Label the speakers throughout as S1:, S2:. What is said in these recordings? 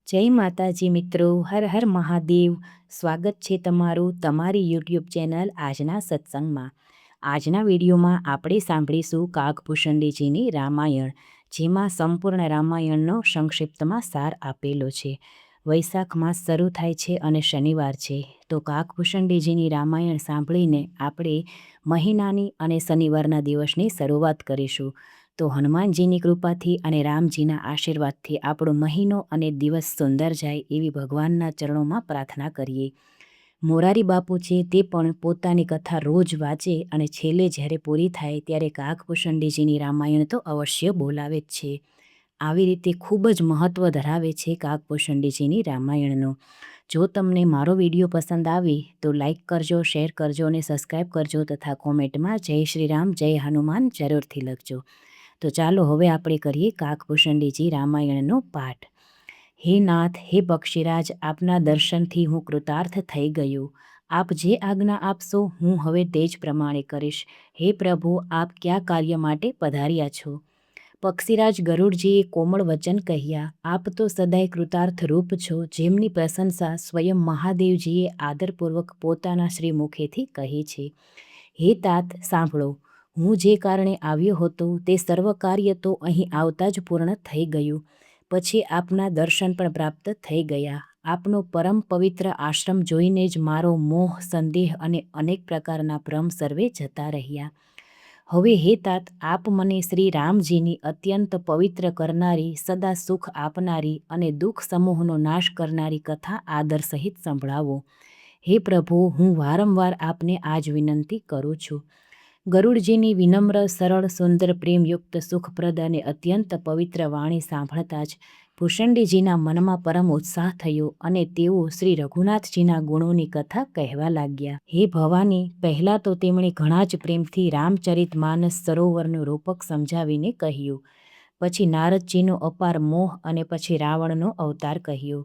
S1: જય માતાજી મિત્રો, હર હર મહાદેવ. સ્વાગત છે તમારું તમારી યુટ્યુબ ચેનલ આજના સત્સંગમાં. આજના વિડીયોમાં આપણે સાંભળીશું કાગભૂષણજીની રામાયણ, જેમાં સંપૂર્ણ રામાયણનો સંક્ષિપ્તમાં સાર આપેલો છે. વૈશાખ માસ શરૂ થાય છે અને શનિવાર છે, તો કાગભૂષણજીની રામાયણ સાંભળીને આપણે મહિનાની અને શનિવારના દિવસની શરૂઆત કરીશું. તો હનુમાનજીની કૃપાથી અને રામજીના આશીર્વાદથી આપણો મહિનો અને દિવસ સુંદર જાય એવી ભગવાનના ચરણોમાં પ્રાર્થના કરીએ. મોરારી બાપુ છે તે પણ પોતાની કથા રોજ વાંચે અને છેલ્લે જ્યારે પૂરી થાય ત્યારે કાગભૂષણજીની રામાયણ તો અવશ્ય બોલાવે જ છે. આવી રીતે ખૂબ જ મહત્ત્વ ધરાવે છે કાગભૂષણજીની રામાયણનો. જો તમને મારો વિડીયો પસંદ આવે તો લાઈક કરજો, શેર કરજો અને સબસ્ક્રાઈબ કરજો તથા કોમેન્ટમાં જય શ્રી રામ, જય હનુમાન જરૂરથી લખજો. તો ચાલો હવે આપણે કરીએ કાગભૂષણજી રામાયણનો પાઠ. હે નાથ, હે પક્ષીરાજ, આપના દર્શનથી હું કૃતાર્થ થઈ ગયો. આપ જે આજ્ઞા આપશો હું હવે તે જ પ્રમાણે કરીશ. હે પ્રભુ, આપ કયા કાર્ય માટે પધાર્યા છો? પક્ષીરાજ ગરુડજીએ કોમળ વચન કહ્યા. આપ તો સદાય કૃતાર્થ રૂપ છો, જેમની પ્રશંસા સ્વયં મહાદેવજીએ આદરપૂર્વક પોતાના શ્રી મુખેથી કહી છે. હે તાત, સાંભળો. હું જે કારણે આવ્યો હતો તે સર્વ કાર્ય તો અહીં આવતા જ પૂર્ણ થઈ ગયું. પછી આપના દર્શન પણ પ્રાપ્ત થઈ ગયા. આપનો પરમ પવિત્ર આશ્રમ જોઈને જ મારો મોહ, સંદેહ અને અનેક પ્રકારના ભ્રમ સર્વે જતા રહ્યા. હવે હે તાત, આપ મને શ્રી રામજીની અત્યંત પવિત્ર કરનારી, સદા સુખ આપનારી અને દુઃખ સમૂહનો નાશ કરનારી કથા આદર સહિત સંભળાવો. હે પ્રભુ, હું વારંવાર આપને આજ વિનંતી કરું છું. ગરુડજીની વિનમ્ર, સરળ, સુંદર, પ્રેમયુક્ત, સુખપ્રદ અને અત્યંત પવિત્ર વાણી સાંભળતા જ ભૂષણજીના મનમાં પરમ ઉત્સાહ થયો અને તેઓ શ્રી રઘુનાથજીના ગુણોની કથા કહેવા લાગ્યા. હે ભવાની, પહેલાં તો તેમણે ઘણા જ પ્રેમથી રામચરિતમાનસ સરોવરનું રૂપક સમજાવીને કહ્યું. પછી નારદજીનો અપાર મોહ અને પછી રાવણનો અવતાર કહ્યો.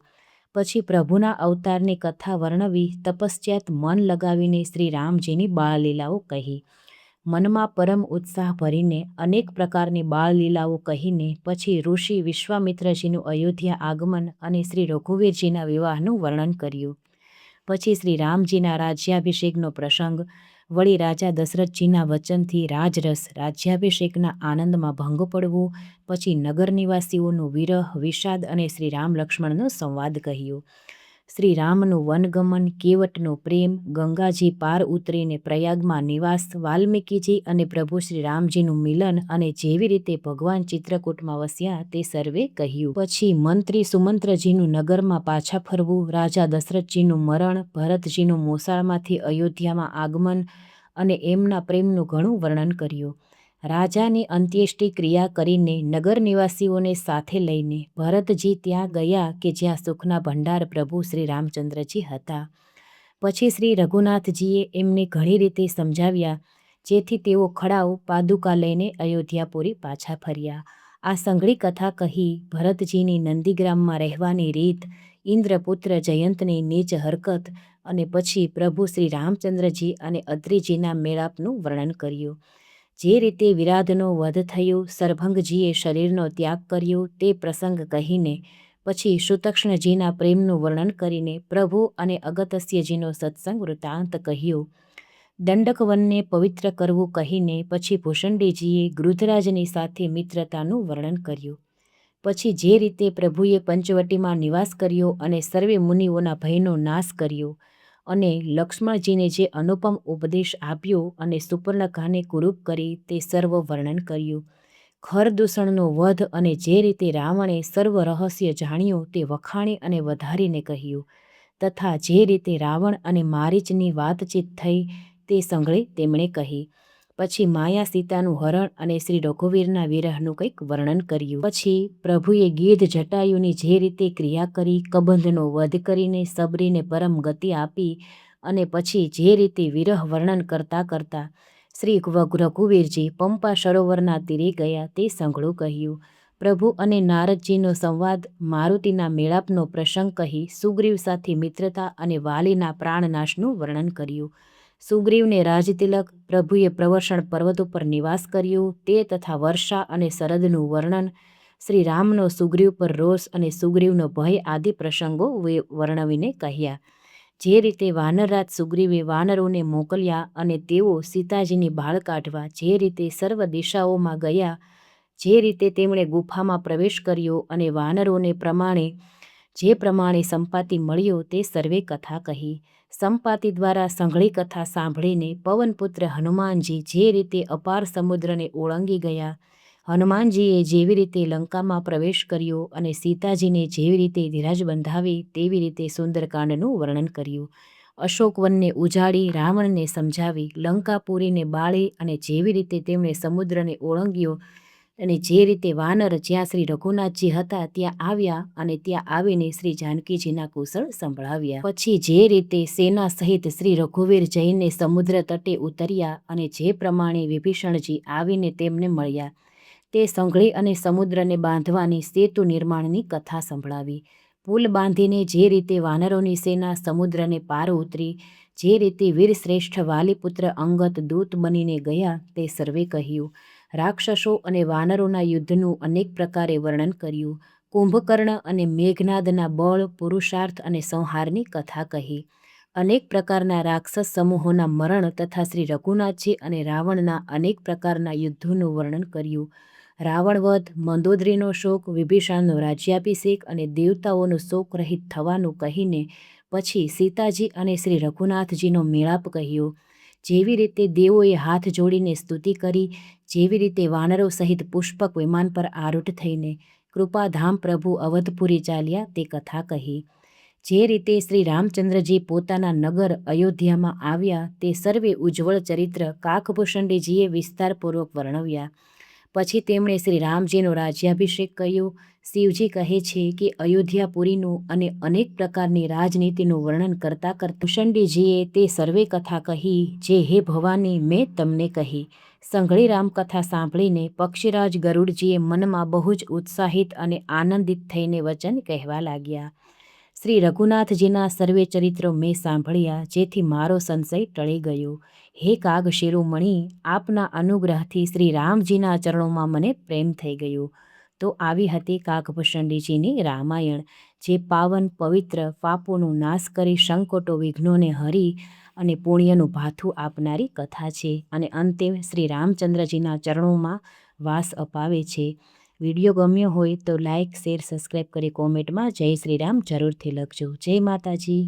S1: પછી પ્રભુના અવતારની કથા વર્ણવી તપશ્ચાત મન લગાવીને શ્રી રામજીની બાળલીલાઓ કહી. મનમાં પરમ ઉત્સાહ ભરીને અનેક પ્રકારની બાળલીલાઓ કહીને પછી ઋષિ વિશ્વામિત્રજીનું અયોધ્યા આગમન અને શ્રી રઘુવીરજીના વિવાહનું વર્ણન કર્યું. પછી શ્રી રામજીના રાજ્યાભિષેકનો પ્રસંગ, વળી રાજા દશરથજીના વચનથી રાજરસ, રાજ્યાભિષેકના આનંદમાં ભંગ પડવો, પછી નગર નિવાસીઓનું વિરહ, વિષાદ અને શ્રી રામ લક્ષ્મણનો સંવાદ કહ્યો. શ્રી રામનું વનગમન, કેવટનો પ્રેમ, ગંગાજી પાર ઉતરીને પ્રયાગમાં નિવાસ, વાલ્મીકીજી અને પ્રભુ શ્રી રામજીનું મિલન અને જેવી રીતે ભગવાન ચિત્રકૂટમાં વસ્યા તે સર્વે કહ્યું. પછી મંત્રી સુમંત્રજીનું નગરમાં પાછા ફરવું, રાજા દશરથજીનું મરણ, ભરતજીનું મોસાળમાંથી અયોધ્યામાં આગમન અને એમના પ્રેમનું ઘણું વર્ણન કર્યું. રાજાની અંત્યેષ્ટિ ક્રિયા કરીને નગર નિવાસીઓને સાથે લઈને ભરતજી ત્યાં ગયા કે જ્યાં સુખના ભંડાર પ્રભુ શ્રી રામચંદ્રજી હતા. પછી શ્રી રઘુનાથજીએ એમને ઘણી રીતે સમજાવ્યા, જેથી તેઓ ખડાવ પાદુકા લઈને અયોધ્યાપુરી પાછા ફર્યા. આ સંઘળી કથા કહી ભરતજીની નંદીગ્રામમાં રહેવાની રીત, ઇન્દ્રપુત્ર જયંતની નીચ હરકત અને પછી પ્રભુ શ્રી રામચંદ્રજી અને અત્રિજીના મેળાપનું વર્ણન કર્યું. જે રીતે વિરાધનો વધ થયો, સરભંગજીએ શરીરનો ત્યાગ કર્યો તે પ્રસંગ કહીને પછી સુતક્ષ્ણજીના પ્રેમનું વર્ણન કરીને પ્રભુ અને અગત્યજીનો સત્સંગ વૃત્તાંત કહ્યો. દંડકવનને પવિત્ર કરવું કહીને પછી ભૂષણજીએ ગૃધરાજની સાથે મિત્રતાનું વર્ણન કર્યું. પછી જે રીતે પ્રભુએ પંચવટીમાં નિવાસ કર્યો અને સર્વે મુનિઓના ભયનો નાશ કર્યો અને લક્ષ્મણજીને જે અનુપમ ઉપદેશ આપ્યો અને સુપર્ણખાને કુરૂપ કરી તે સર્વ વર્ણન કર્યું. ખરદૂષણનો વધ અને જે રીતે રાવણે સર્વ રહસ્ય જાણ્યું તે વખાણી અને વધારીને કહ્યું, તથા જે રીતે રાવણ અને મારીચની વાતચીત થઈ તે સંઘળી તેમણે કહી. પછી માયા સીતાનું હરણ અને શ્રી રઘુવીરના વિરહનું કંઈક વર્ણન કર્યું. પછી પ્રભુએ ગીધ જટાયુની જે રીતે ક્રિયા કરી, કબંધનો વધ કરીને સબરીને પરમ ગતિ આપી અને પછી જે રીતે વિરહ વર્ણન કરતાં કરતાં શ્રી રઘુવીરજી પંપા સરોવરના તીરે ગયા તે સંઘળું કહ્યું. પ્રભુ અને નારદજીનો સંવાદ, મારુતિના મેળાપનો પ્રસંગ કહી સુગ્રીવ સાથે મિત્રતા અને વાલીના પ્રાણનાશનું વર્ણન કર્યું. સુગ્રીવને રાજતિલક, પ્રભુએ પ્રવર્ષણ પર્વત ઉપર નિવાસ કર્યો તે તથા વર્ષા અને શરદનું વર્ણન, શ્રી રામનો સુગ્રીવ પર રોષ અને સુગ્રીવનો ભય આદિ પ્રસંગો વર્ણવીને કહ્યા. જે રીતે વાનરરાજ સુગ્રીવે વાનરોને મોકલ્યા અને તેઓ સીતાજીની ભાળ કાઢવા જે રીતે સર્વ દિશાઓમાં ગયા, જે રીતે તેમણે ગુફામાં પ્રવેશ કર્યો અને વાનરોને જે પ્રમાણે સંપાતિ મળ્યો તે સર્વે કથા કહી. સંપાતિ દ્વારા સંઘળી કથા સાંભળીને પવનપુત્ર હનુમાનજી જે રીતે અપાર સમુદ્રને ઓળંગી ગયા, હનુમાનજીએ જેવી રીતે લંકામાં પ્રવેશ કર્યો અને સીતાજીને જેવી રીતે ધીરજ બંધાવી તેવી રીતે સુંદરકાંડનું વર્ણન કર્યું. અશોકવનને ઉજાડી રાવણને સમજાવી લંકાપુરીને બાળી અને જેવી રીતે તેમણે સમુદ્રને ઓળંગ્યો અને જે રીતે વાનર જ્યાં શ્રી રઘુનાથજી હતા ત્યાં આવ્યા અને ત્યાં આવીને શ્રી જાનકીજીના કુશળ સંભળાવ્યા. પછી જે રીતે સેના સહિત શ્રી રઘુવીર જઈને સમુદ્ર તટે ઉતર્યા અને જે પ્રમાણે વિભીષણજી આવીને તેમને મળ્યા તે સંઘળી અને સમુદ્રને બાંધવાની સેતુ નિર્માણની કથા સંભળાવી. પુલ બાંધીને જે રીતે વાનરોની સેના સમુદ્રને પાર ઉતરી, જે રીતે વીરશ્રેષ્ઠ વાલીપુત્ર અંગત દૂત બનીને ગયા તે સર્વે કહ્યું. રાક્ષસો અને વાનરોના યુદ્ધનું અનેક પ્રકારે વર્ણન કર્યું. કુંભકર્ણ અને મેઘનાદના બળ, પુરુષાર્થ અને સંહારની કથા કહી. અનેક પ્રકારના રાક્ષસ સમૂહોના મરણ તથા શ્રી રઘુનાથજી અને રાવણના અનેક પ્રકારના યુદ્ધોનું વર્ણન કર્યું. રાવણવધ, મંદોદરીનો શોક, વિભીષણનો રાજ્યાભિષેક અને દેવતાઓનું શોક રહિત થવાનું કહીને પછી સીતાજી અને શ્રી રઘુનાથજીનો મેળાપ કહ્યો. જેવી રીતે દેવોએ હાથ જોડીને સ્તુતિ કરી, જેવી રીતે વાનરો સહિત પુષ્પક વિમાન પર આરૂઢ થઈને કૃપાધામ પ્રભુ અવધપુરી ચાલ્યા તે કથા કહી. જે રીતે શ્રી રામચંદ્રજી પોતાના નગર અયોધ્યામાં આવ્યા તે સર્વે ઉજ્જવળ ચરિત્ર કાકભૂષણજીએ વિસ્તારપૂર્વક વર્ણવ્યા. પછી તેમણે શ્રી રામજીનો રાજ્યાભિષેક કર્યો. શિવજી કહે છે કે અયોધ્યાપુરીનું અને અનેક પ્રકારની રાજનીતિનું વર્ણન કરતાં ભૂષણજીએ તે સર્વે કથા કહી જે હે ભવાની મેં તમને કહી. સંઘળી રામકથા સાંભળીને પક્ષીરાજ ગરુડજીએ મનમાં બહુ જ ઉત્સાહિત અને આનંદિત થઈને વચન કહેવા લાગ્યા. શ્રી રઘુનાથજીના સર્વે ચરિત્રો મેં સાંભળ્યા જેથી મારો સંશય ટળી ગયો. હે કાગ શિરોમણી, આપના અનુગ્રહથી શ્રી રામજીના ચરણોમાં મને પ્રેમ થઈ ગયો. તો આવી હતી કાગભૂષણજીની રામાયણ, જે પાવન પવિત્ર પાપોનો નાશ કરી સંકટો વિઘ્નોને હરી અને પુણ્યનું ભાથું આપનારી કથા છે અને અંતે શ્રી રામચંદ્રજીના ચરણોમાં વાસ અપાવે છે. વિડીયો ગમ્યો હોય તો લાઇક, શેર, સબસ્ક્રાઈબ કરી કોમેન્ટમાં જય શ્રી રામ જરૂરથી લખજો. જય માતાજી.